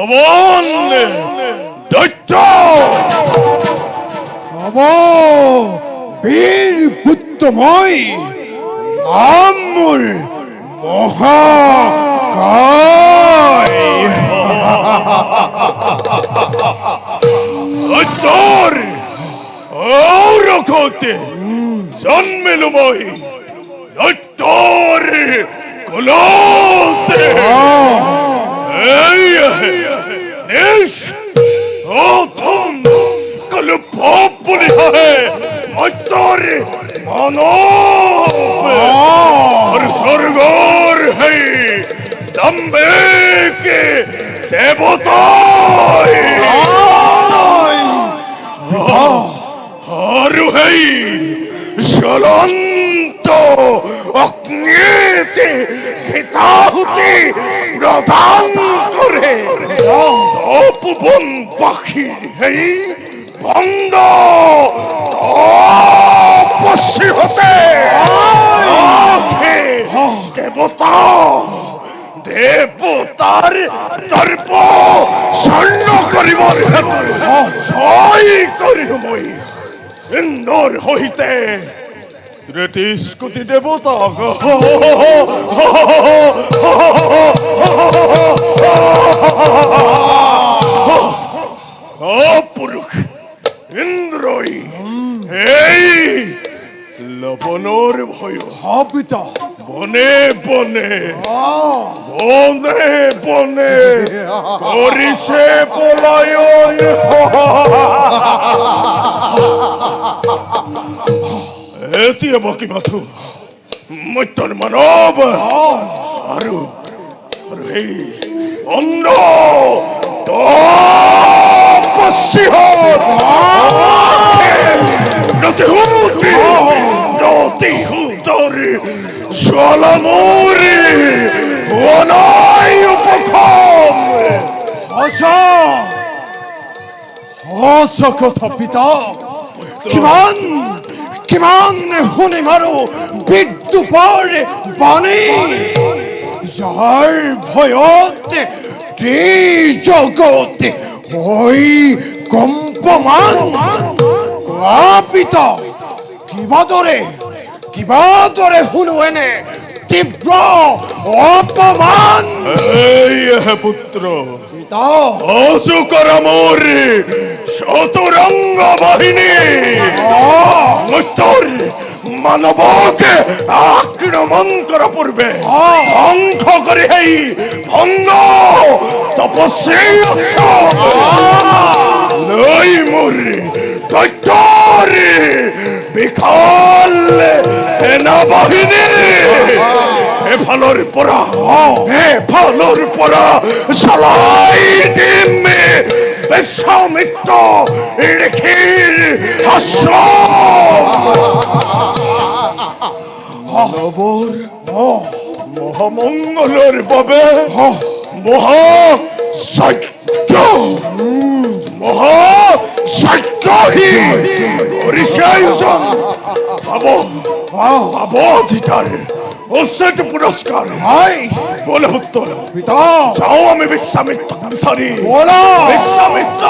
শ্রবণ দৈত্য বীর পুত্রময় নামুর মহাকায় তোর ঔরকতে জন্মেলুময় দৈত্যর কুলতে নিশ প্রথম কল পাপ বলি হয় তোর মানব और स्वर्गोर है दम्बे के देवता और है ज्वलंत अग्निते हिताहुति प्रदान करे तपोवन पाखी है बंद तपस्वी होते देवता देवतार दर्प शर्ण करिबर हेतु জয় করি মই ইন্দর হইতে ত্রিশ কোটি দেবতা পুরুষ ইন্দ্রই এই লবণর ভয় পিতা বনে বনে বনে বনে করিছে পলায়ন এতিয়া বাকি মাথু মৃত্যুর মানব আৰু সেই অন্ধ তপস্বী প্রতিহুতর জ্বালামুরি অনায় উপক্ষম কথা পিতা কিমান শুনি মাৰো বিদ্যুপৰ বাণী যাৰ ভয়ত ত্ৰিজগত হৈ কম্পমান পিতা কিবা দৰে শুনো এনে তীব্ৰ অপমান এই পুত্র পিতা অসুকর মোর শতরঙ্গ বাহিনী তোর মানবকে আক্রমণ করা পূর্বে ধ্বংস করে এই ভঙ্গ তপস্বী নই মোর দৈত্যর বিখাল সেনাবাহিনী ফালর পরা সলাই দিমে বিশ্বামিত্র রেখির হাস্য মানবর মহামঙ্গলের বাবে মহাসাধ্যহী করিছে আয়োজন অধিকার ওসেট পুরস্কার বলে উত্তর পিতা যাও আমি বিশ্বামিত্র সরি বলো বিশ্বামিত্র